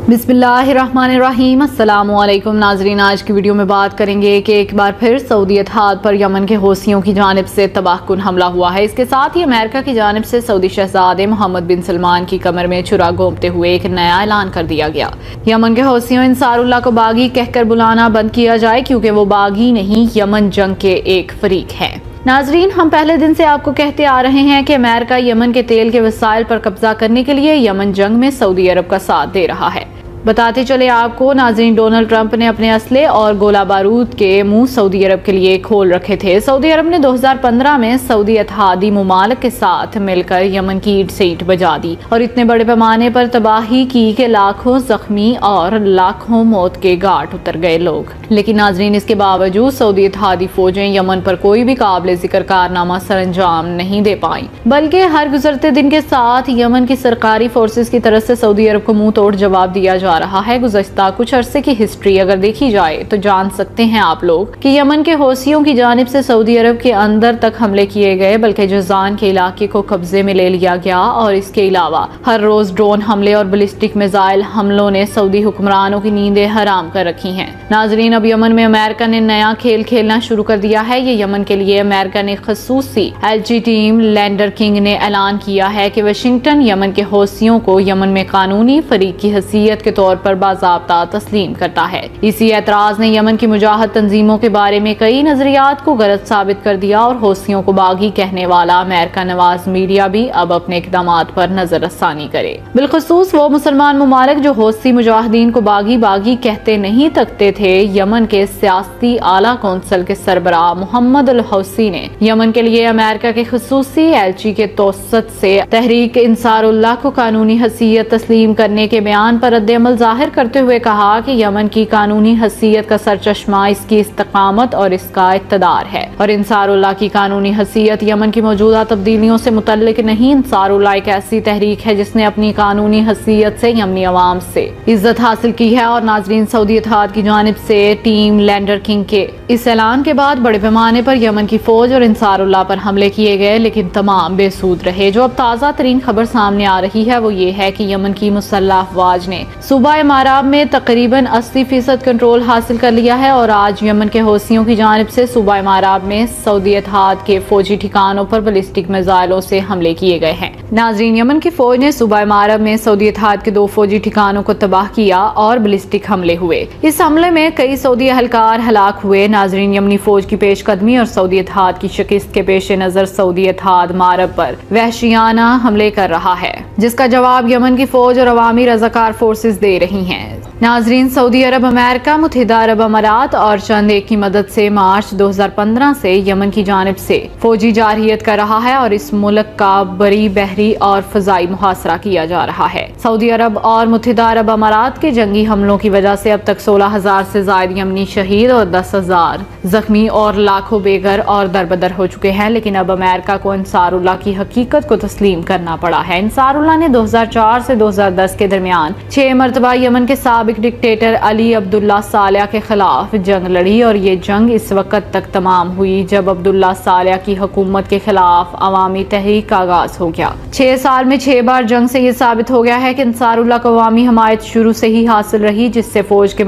बिस्मिल्लाहिर्रहमानिर्रहीम। अस्सलामुअलैकुम नाजरीन, आज की वीडियो में बात करेंगे कि एक बार फिर सऊदी इत्तेहाद पर यमन के हौसियों की जानिब से तबाहकुन हमला हुआ है। इसके साथ ही अमेरिका की जानिब से सऊदी शहजादे मोहम्मद बिन सलमान की कमर में छुरा घोंपते हुए एक नया ऐलान कर दिया गया। यमन के हौसियों अंसारुल्लाह को बागी कहकर बुलाना बंद किया जाए, क्योंकि वो बागी नहीं, यमन जंग के एक फरीक है। नाजरीन, हम पहले दिन से आपको कहते आ रहे हैं कि अमेरिका यमन के तेल के वसाइल पर कब्जा करने के लिए यमन जंग में सऊदी अरब का साथ दे रहा है। बताते चले आपको नाजरीन, डोनाल्ड ट्रंप ने अपने असले और गोला बारूद के मुंह सऊदी अरब के लिए खोल रखे थे। सऊदी अरब ने 2015 में सऊदी इत्तेहादी मुमालिक के साथ मिलकर यमन की ईंट से ईंट बजा दी और इतने बड़े पैमाने पर तबाही की कि लाखों जख्मी और लाखों मौत के घाट उतर गए लोग। लेकिन नाजरीन, इसके बावजूद सऊदी इत्तेहादी फौजें यमन पर कोई भी काबिल जिक्र कारनामा सरंजाम नहीं दे पाई, बल्कि हर गुजरते दिन के साथ यमन की सरकारी फोर्सेस की तरफ से सऊदी अरब को मुंह तोड़ जवाब दिया जा रहा है। गुज़श्ता कुछ अरसे की हिस्ट्री अगर देखी जाए तो जान सकते हैं आप लोग कि यमन के हौसियों की जानिब से सऊदी अरब के अंदर तक हमले किए गए, बल्कि जज़ान के इलाके को कब्जे में ले लिया गया। और इसके अलावा हर रोज ड्रोन हमले और बैलिस्टिक मिसाइल हमलों ने सऊदी हुक्मरानों की नींदें हराम कर रखी हैं। नाजरीन, अब यमन में अमेरिका ने नया खेल खेलना शुरू कर दिया है। ये यमन के लिए अमेरिका ने खसूसी LG टीम लैंडर किंग ने ऐलान किया है कि वाशिंगटन यमन के हौसियों को यमन में कानूनी फरीक की हैसियत के तौर पर बाज़ाब्ता तस्लीम करता है। इसी एतराज ने यमन की मुजाहिद तंजीमों के बारे में कई नजरियात को गलत साबित कर दिया और हौसियों को बागी कहने वाला अमेरिका नवाज मीडिया भी अब अपने इकदामात पर नजरसानी करे। बिलखसूस वो मुसलमान मुमालिक जो हौसी मुजाहिदीन को बागी बागी कहते नहीं तकते थे। यमन के सियासी आला कौंसिल के सरबराह मोहम्मद अल हौसी ने यमन के लिए अमेरिका के खसूसी LG के तोसत से तहरीक इंसारुल्लाह को कानूनी हैसियत तस्लीम करने के बयान पर रद्द-ए-अमल जाहिर करते हुए कहा कि यमन की कानूनी हैसियत का सरचश्मा इसकी इस्तकामत और इसका इक़्तिदार है और इंसारुल्लाह की कानूनी हैसियत यमन की मौजूदा तब्दीलियों से मुतल्लिक नहीं। इंसारुल्लाह एक ऐसी तहरीक है जिसने अपनी कानूनी हैसियत से यमनी अवाम से इज्जत हासिल की है। और नाजरीन, सऊदी इत्तेहाद की जानिब से टीम लैंडर किंग के इस ऐलान के बाद बड़े पैमाने पर यमन की फौज और इंसारुल्लाह पर हमले किए गए, लेकिन तमाम बेसूद रहे। जो अब ताज़ा तरीन खबर सामने आ रही है वो ये है कि यमन की मुसल्लह अफवाज ने सूबा माराब में तकरीबन 80% कंट्रोल हासिल कर लिया है और आज यमन के हौसियों की जानिब से सूबा माराब में सऊदी इत्तेहाद के फौजी ठिकानों पर बैलिस्टिक मिसाइलों से हमले किए गए हैं। नाजरीन, यमन की फौज ने सूबा माराब में सऊदी इत्तेहाद के 2 फौजी ठिकानों को तबाह किया और बैलिस्टिक हमले हुए। इस हमले में कई सऊदी अहलकार हलाक हुए। नाजरीन, यमनी फौज की पेशकदमी और सऊदी इत्तेहाद की शिकस्त के पेश नजर सऊदी इत्तेहाद मारब पर वहशियाना हमले कर रहा है, जिसका जवाब यमन की फौज और अवामी रज़ाकार फोर्सेस दे रही हैं। नाजरीन, सऊदी अरब, अमेरिका, मुत्तहिदा अरब अमारात और चंद एक की मदद से मार्च 2015 से यमन की जानिब से फौजी जारहियत कर रहा है और इस मुल्क का बरी, बहरी और फजाई मुहासरा किया जा रहा है। सऊदी अरब और मुत्तहिदा अरब अमारात के जंगी हमलों की वजह से अब तक 16,000 से ज्यादा यमनी शहीद और 10,000 जख्मी और लाखों बेघर और दरबदर हो चुके हैं। लेकिन अब अमेरिका को इंसारुल्लाह की हकीकत को तस्लीम करना पड़ा है। इंसारुल्लाह ने 2004 से 2010 के दरमियान 6 मरतबा यमन के साबिक डिक्टेटर अली अब्दुल्ला सालेह के खिलाफ जंग लड़ी और ये जंग इस वक्त तक तमाम हुई जब अब्दुल्ला सालेह की हुकूमत के खिलाफ अवामी तहरीक का आगाज हो गया। 6 साल में 6 बार जंग से ये साबित हो गया है कि इंसारुल्लाह को अवामी हमायत शुरू से ही हासिल रही, जिससे फौज के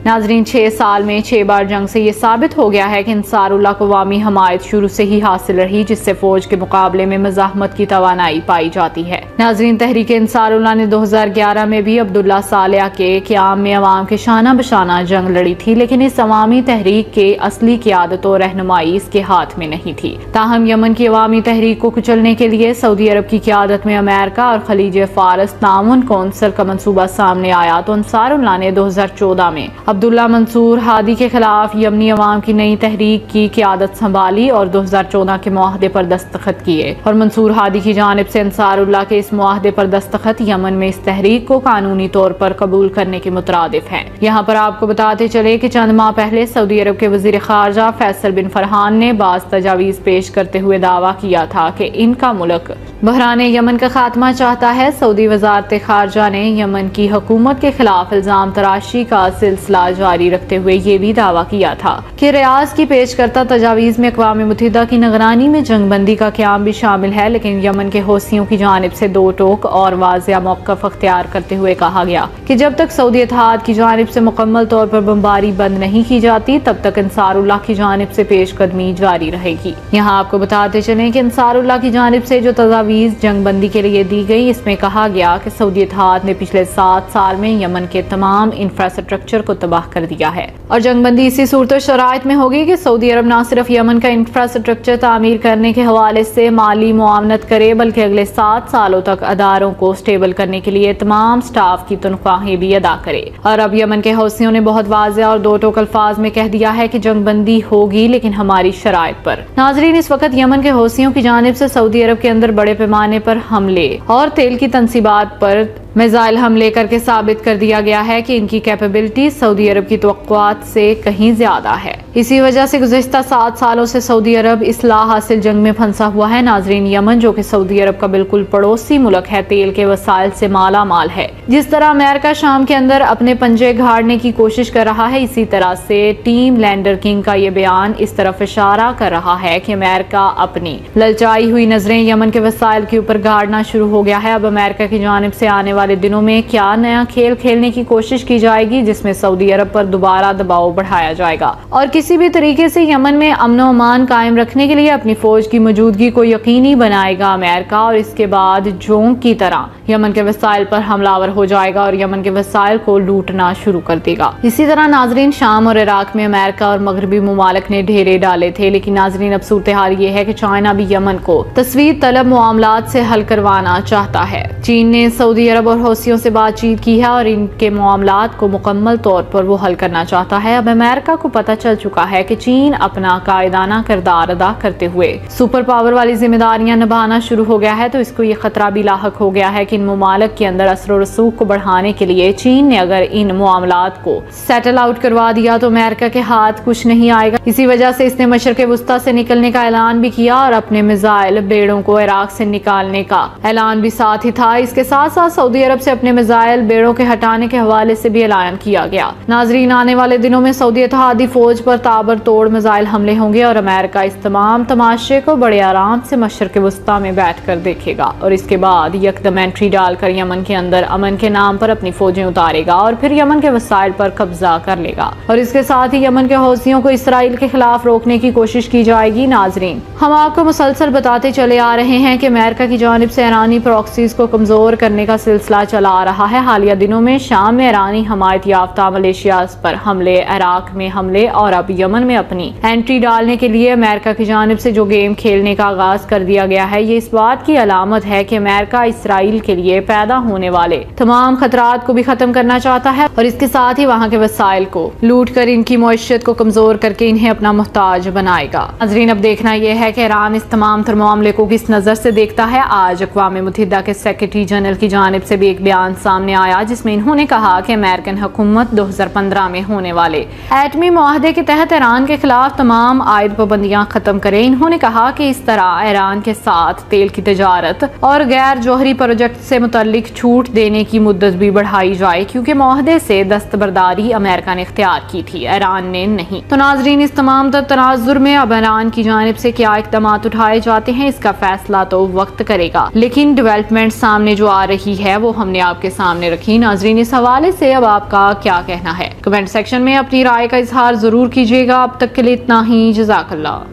नाजरीन 6 साल में 6 बार जंग से ये साबित हो गया है कि इंसारुल्लाह को अवामी हमायत शुरू से ही हासिल रही, जिससे फौज के मुकाबले में मज़ाहमत की तवानाई पाई जाती है। नाजरीन, तहरीक इंसारुल्लाह ने 2011 में भी अब्दुल्ला सालेह के क़याम में अवाम के शाना बशाना जंग लड़ी थी, लेकिन इस अवामी तहरीक के असली क़यादत और रहनुमाई इसके हाथ में नहीं थी। ताहम यमन की अवामी तहरीक को कुचलने के लिए सऊदी अरब की क़यादत में अमेरिका और खलीज फारस ताउन कौंसिल का मंसूबा सामने आया तो अंसारुल्लाह ने 2014 में अब्दुल्ला मंसूर हादी के खिलाफ यमनी अवाम की नई तहरीक की क़यादत संभाली और 2014 के मुआहदे पर दस्तखत किए और मंसूर हादी की जानिब से अंसारुल्लाह के इस मुआहदे पर दस्तखत यमन में इस तहरीक को कानूनी तौर पर कबूल करने के मुतरादिफ हैं। यहाँ पर आपको बताते चले कि चंद माह पहले सऊदी अरब के वजीर खारजा फैसल बिन फरहान ने बाज़ तजावीज़ पेश करते हुए दावा किया था कि इनका मुल्क बहरान यमन का खात्मा चाहता है। सऊदी वजारत खारजा ने यमन की हुकूमत के खिलाफ इल्जाम तराशी का सिलसिला जारी रखते हुए ये भी दावा किया था कि रियाज की पेश करता तजावीज़ में अक़वाम मुत्तहिदा की निगरानी में जंगबंदी का क़याम भी शामिल है, लेकिन यमन के हौसियों की जानिब से 2 टोक और वाज़िया मौक़िफ़ अख्तियार करते हुए कहा गया गया कि जब तक सऊदी इत्तेहाद की जानिब से मुकम्मल तौर पर बमबारी बंद नहीं की जाती तब तक अंसारुल्लाह की जानिब से पेशकदमी जारी रहेगी। यहाँ आपको बताते चलें कि अंसारुल्लाह की जानिब से जो तजावीज़ जंगबंदी के लिए दी गई, इसमें कहा गया कि सऊदी इत्तेहाद ने पिछले 7 साल में यमन के तमाम इंफ्रास्ट्रक्चर को तबाह कर दिया है और जंगबंदी इसी सूरत शराइत में होगी कि सऊदी अरब न सिर्फ यमन का इंफ्रास्ट्रक्चर तामीर करने के हवाले से माली मुआवनत करे बल्कि अगले 7 सालों तक अदारों को स्टेबल करने के लिए तमाम स्टाफ की तनख्वाहें भी अदा करे। और अब यमन के हौसियों ने बहुत वाज़ेह और दो टोक अल्फाज में कह दिया है कि जंगबंदी होगी लेकिन हमारी शराइत पर। नाजरीन, इस वक्त यमन के हौसियों की जानिब से सऊदी अरब के अंदर बड़े पैमाने पर हमले और तेल की तनसीबात पर मिसाइल हमले करके साबित कर दिया गया है कि इनकी कैपेबिलिटी सऊदी अरब की तवक्कुआत से कहीं ज्यादा है। इसी वजह से गुज़िश्ता 7 सालों से सऊदी अरब इस्लाह हासिल जंग में फंसा हुआ है। नाजरीन, यमन जो कि सऊदी अरब का बिल्कुल पड़ोसी मुल्क है, तेल के वसाइल से माला माल है। जिस तरह अमेरिका शाम के अंदर अपने पंजे गाड़ने की कोशिश कर रहा है, इसी तरह से टीम लैंडर किंग का ये बयान इस तरफ इशारा कर रहा है कि अमेरिका अपनी ललचाई हुई नजरें यमन के वसाइल के ऊपर गाड़ना शुरू हो गया है। अब अमेरिका की जानिब से आने वाले दिनों में क्या नया खेल खेलने की कोशिश की जाएगी जिसमें सऊदी अरब पर दोबारा दबाव बढ़ाया जाएगा और किसी भी तरीके से यमन में अमन व अमान कायम रखने के लिए अपनी फौज की मौजूदगी को यकीनी बनाएगा अमेरिका और इसके बाद जोंक की तरह यमन के वसाइल पर हमलावर हो जाएगा और यमन के वसाइल को लूटना शुरू कर देगा। इसी तरह नाजरीन, शाम और इराक में अमेरिका और मगरबी मुमालिक ने ढेरे डाले थे, लेकिन नाजरीन अब सूरत हाल ये है कि चाइना भी यमन को तस्वीर तलब मामलात से हल करवाना चाहता है। चीन ने सऊदी अरब और हौसियों से बातचीत की है और इनके मामलात को मुकम्मल तौर पर वो हल करना चाहता है। अब अमेरिका को पता चल चुका है कि चीन अपना कायदाना किरदार अदा करते हुए सुपर पावर वाली जिम्मेदारियां निभाना शुरू हो गया है, तो इसको ये खतरा भी लाहक हो गया है कि इन मुमालिक के अंदर असर रसूख को बढ़ाने के लिए चीन ने अगर इन मामलात को सेटल आउट करवा दिया तो अमेरिका के हाथ कुछ नहीं आएगा। इसी वजह से इसने मशरक़े वुस्ता से निकलने का ऐलान भी किया और अपने मिसाइल बेड़ों को इराक से निकालने का ऐलान भी साथ ही था। इसके साथ साथ सऊदी अरब से अपने मिसाइल बेड़ों के हटाने के हवाले से भी ऐलान किया गया। नाजरीन, आने वाले दिनों में सऊदी इत्तेहादी फौज पर ताबड़तोड़ मिसाइल हमले होंगे और अमेरिका इस तमाम तमाशे को बड़े आराम से मशरक़े वुस्ता में बैठकर देखेगा और इसके बाद यकदम एंट्री डालकर यमन के अंदर अमन के नाम पर अपनी फौजें उतारेगा और फिर यमन के वसाइल पर कब्जा कर लेगा और इसके साथ ही यमन के हौसियों को इसराइल के खिलाफ रोकने की कोशिश की जाएगी। नाजरीन, हम आपको मुसलसल बताते चले आ रहे हैं कि अमेरिका की जानिब से ईरानी प्रॉक्सीज को कमजोर करने का सिलसिला चला आ रहा है। हालिया दिनों में शाम में ईरानी हमायत याफ्ता मलेशिया पर हमले, इराक में हमले और अब यमन में अपनी एंट्री डालने के लिए अमेरिका की जानिब से जो गेम खेलने का आगाज कर दिया गया है, ये इस बात की अलामत है कि अमेरिका इसराइल के लिए पैदा होने वाले तमाम खतरात को भी खत्म करना चाहता है और इसके साथ ही वहाँ के वसाइल को लूट कर इनकी मईशत को कमजोर करके इन्हें अपना मुहताज बनाएगा। नाज़रीन, अब देखना यह है कि ईरान इस तमाम तर मामले को किस नजर से देखता है। आज अक़वाम मुत्तहिदा के सेक्रेटरी जनरल की जानिब से भी एक बयान सामने आया जिसमें इन्होंने कहा कि अमेरिकन हुकूमत 2015 में होने वाले एटमी मुआहदे के तहत ईरान के खिलाफ तमाम आयद पाबंदियां खत्म करे। इन्होंने कहा कि इस तरह ईरान के साथ तेल की तजारत और गैर जौहरी प्रोजेक्ट से मुतल्लिक छूट देने की मुद्दत भी बढ़ाई जाए क्योंकि मुआहदे से दस्तबरदारी अमेरिका ने इख्तियार की थी, ईरान ने नहीं। तो नाजरीन, इस तमाम तनाजुर में अब ईरान की जानिब से क्या इक़दाम उठाए जाते हैं इसका फैसला तो वक्त करेगा, लेकिन डेवलपमेंट सामने जो आ रही है वो हमने आपके सामने रखी। नाजरीन, इस हवाले से अब आपका क्या कहना है? कमेंट सेक्शन में अपनी राय का इजहार जरूर कीजिएगा। अब तक के लिए इतना ही। जज़ाकल्लाह।